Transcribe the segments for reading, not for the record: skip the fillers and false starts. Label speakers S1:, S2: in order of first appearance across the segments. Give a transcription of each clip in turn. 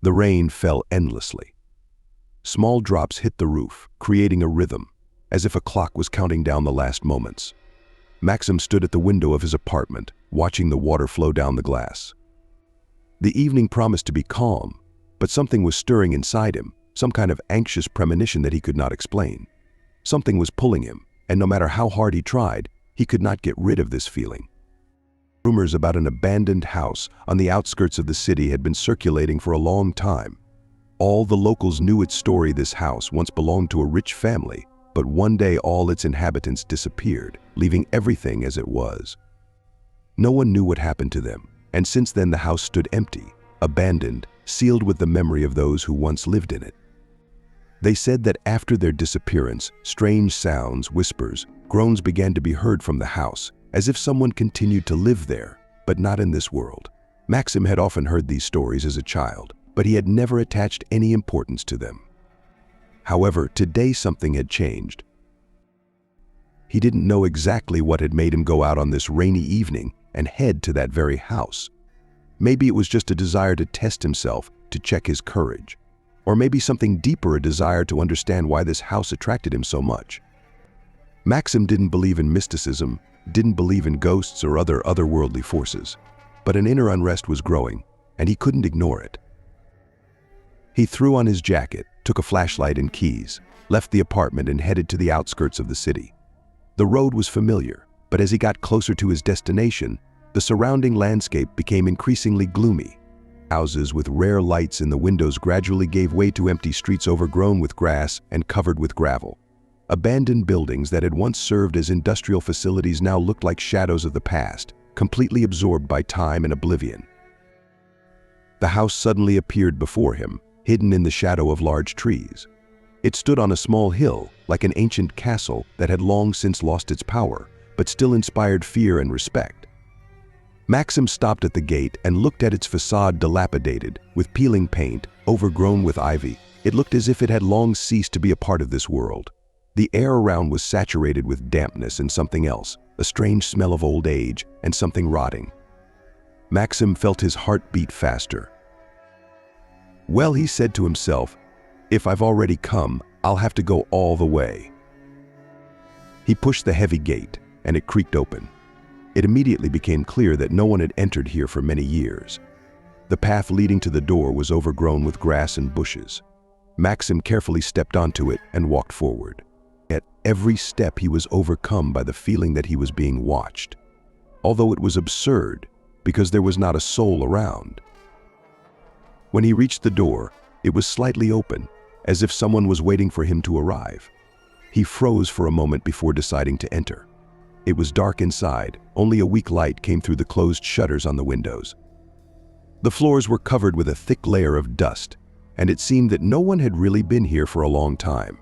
S1: The rain fell endlessly. Small drops hit the roof, creating a rhythm, as if a clock was counting down the last moments. Maxim stood at the window of his apartment, watching the water flow down the glass. The evening promised to be calm, but something was stirring inside him, some kind of anxious premonition that he could not explain. Something was pulling him, and no matter how hard he tried, he could not get rid of this feeling. Rumors about an abandoned house on the outskirts of the city had been circulating for a long time. All the locals knew its story. This house once belonged to a rich family, but one day all its inhabitants disappeared, leaving everything as it was. No one knew what happened to them, and since then the house stood empty, abandoned, sealed with the memory of those who once lived in it. They said that after their disappearance, strange sounds, whispers, groans began to be heard from the house, as if someone continued to live there, but not in this world. Maxim had often heard these stories as a child, but he had never attached any importance to them. However, today something had changed. He didn't know exactly what had made him go out on this rainy evening and head to that very house. Maybe it was just a desire to test himself, to check his courage. Or maybe something deeper, a desire to understand why this house attracted him so much. Maxim didn't believe in mysticism, didn't believe in ghosts or other otherworldly forces, but an inner unrest was growing, and he couldn't ignore it. He threw on his jacket, took a flashlight and keys, left the apartment and headed to the outskirts of the city. The road was familiar, but as he got closer to his destination, the surrounding landscape became increasingly gloomy. Houses with rare lights in the windows gradually gave way to empty streets overgrown with grass and covered with gravel. Abandoned buildings that had once served as industrial facilities now looked like shadows of the past, completely absorbed by time and oblivion. The house suddenly appeared before him, hidden in the shadow of large trees. It stood on a small hill, like an ancient castle that had long since lost its power, but still inspired fear and respect. Maxim stopped at the gate and looked at its facade, dilapidated, with peeling paint, overgrown with ivy. It looked as if it had long ceased to be a part of this world. The air around was saturated with dampness and something else, a strange smell of old age and something rotting. Maxim felt his heart beat faster. Well, he said to himself, if I've already come, I'll have to go all the way. He pushed the heavy gate, and it creaked open. It immediately became clear that no one had entered here for many years. The path leading to the door was overgrown with grass and bushes. Maxim carefully stepped onto it and walked forward. At every step he was overcome by the feeling that he was being watched, although it was absurd because there was not a soul around. When he reached the door, it was slightly open, as if someone was waiting for him to arrive. He froze for a moment before deciding to enter. It was dark inside, only a weak light came through the closed shutters on the windows. The floors were covered with a thick layer of dust, and it seemed that no one had really been here for a long time.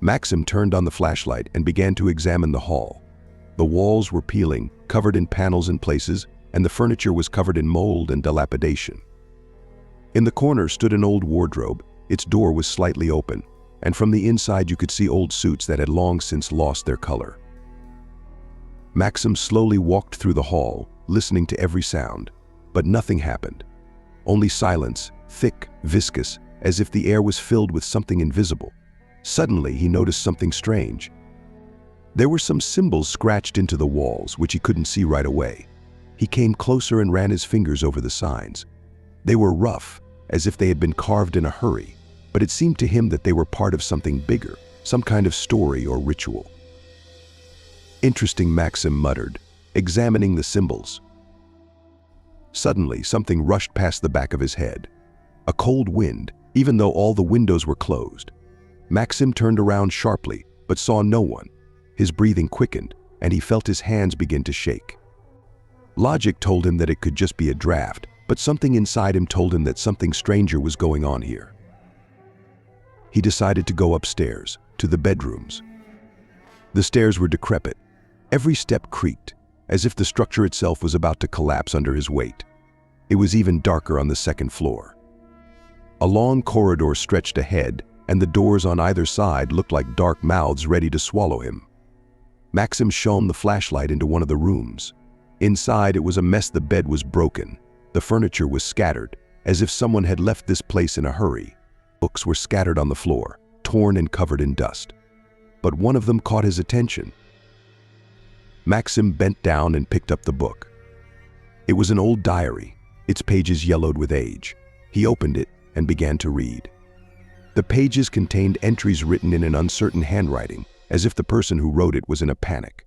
S1: Maxim turned on the flashlight and began to examine the hall. The walls were peeling, covered in panels in places, and the furniture was covered in mold and dilapidation. In the corner stood an old wardrobe. Its door was slightly open, and from the inside you could see old suits that had long since lost their color. Maxim slowly walked through the hall, listening to every sound, but nothing happened. Only silence, thick, viscous, as if the air was filled with something invisible. Suddenly, he noticed something strange. There were some symbols scratched into the walls, which he couldn't see right away. He came closer and ran his fingers over the signs. They were rough, as if they had been carved in a hurry, but it seemed to him that they were part of something bigger, some kind of story or ritual. Interesting, Maxim muttered, examining the symbols. Suddenly, something rushed past the back of his head. A cold wind, even though all the windows were closed. Maxim turned around sharply, but saw no one. His breathing quickened, and he felt his hands begin to shake. Logic told him that it could just be a draft, but something inside him told him that something stranger was going on here. He decided to go upstairs, to the bedrooms. The stairs were decrepit. Every step creaked, as if the structure itself was about to collapse under his weight. It was even darker on the second floor. A long corridor stretched ahead, and the doors on either side looked like dark mouths ready to swallow him. Maxim shone the flashlight into one of the rooms. Inside, it was a mess. The bed was broken. The furniture was scattered, as if someone had left this place in a hurry. Books were scattered on the floor, torn and covered in dust. But one of them caught his attention. Maxim bent down and picked up the book. It was an old diary, its pages yellowed with age. He opened it and began to read. The pages contained entries written in an uncertain handwriting, as if the person who wrote it was in a panic.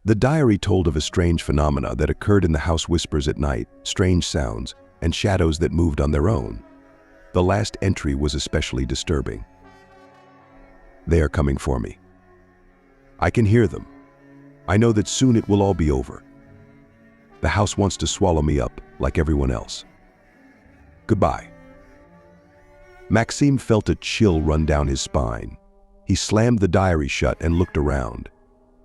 S1: The diary told of a strange phenomena that occurred in the house: whispers at night, strange sounds, and shadows that moved on their own. The last entry was especially disturbing. "They are coming for me. I can hear them. I know that soon it will all be over. The house wants to swallow me up like everyone else. Goodbye." Maxim felt a chill run down his spine. He slammed the diary shut and looked around.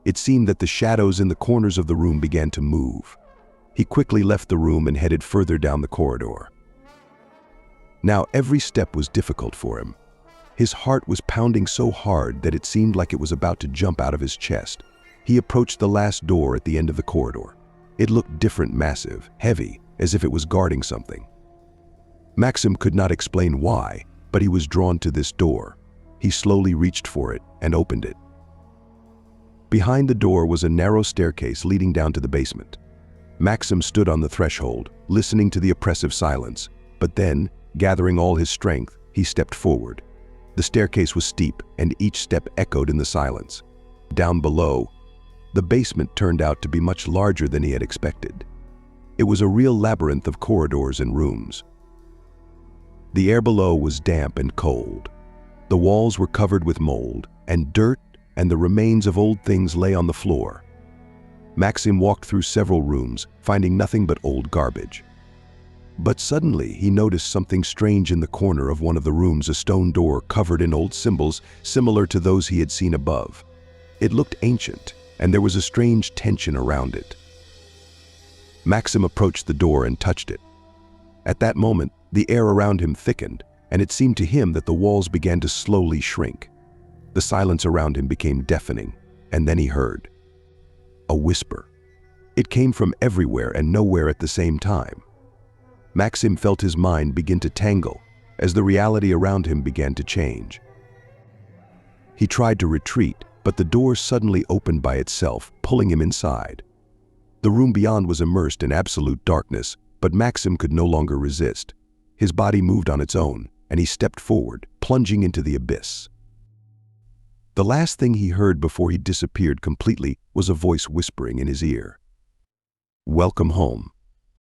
S1: It seemed that the shadows in the corners of the room began to move. He quickly left the room and headed further down the corridor. Now every step was difficult for him. His heart was pounding so hard that it seemed like it was about to jump out of his chest. He approached the last door at the end of the corridor. It looked different, massive, heavy, as if it was guarding something. Maxim could not explain why, but he was drawn to this door. He slowly reached for it and opened it. Behind the door was a narrow staircase leading down to the basement. Maxim stood on the threshold, listening to the oppressive silence, but then, gathering all his strength, he stepped forward. The staircase was steep, and each step echoed in the silence. Down below, the basement turned out to be much larger than he had expected. It was a real labyrinth of corridors and rooms. The air below was damp and cold. The walls were covered with mold, and dirt and the remains of old things lay on the floor. Maxim walked through several rooms, finding nothing but old garbage. But suddenly he noticed something strange in the corner of one of the rooms: a stone door covered in old symbols similar to those he had seen above. It looked ancient, and there was a strange tension around it. Maxim approached the door and touched it. At that moment, the air around him thickened, and it seemed to him that the walls began to slowly shrink. The silence around him became deafening, and then he heard a whisper. It came from everywhere and nowhere at the same time. Maxim felt his mind begin to tangle as the reality around him began to change. He tried to retreat, but the door suddenly opened by itself, pulling him inside. The room beyond was immersed in absolute darkness, but Maxim could no longer resist. His body moved on its own, and he stepped forward, plunging into the abyss. The last thing he heard before he disappeared completely was a voice whispering in his ear, "Welcome home."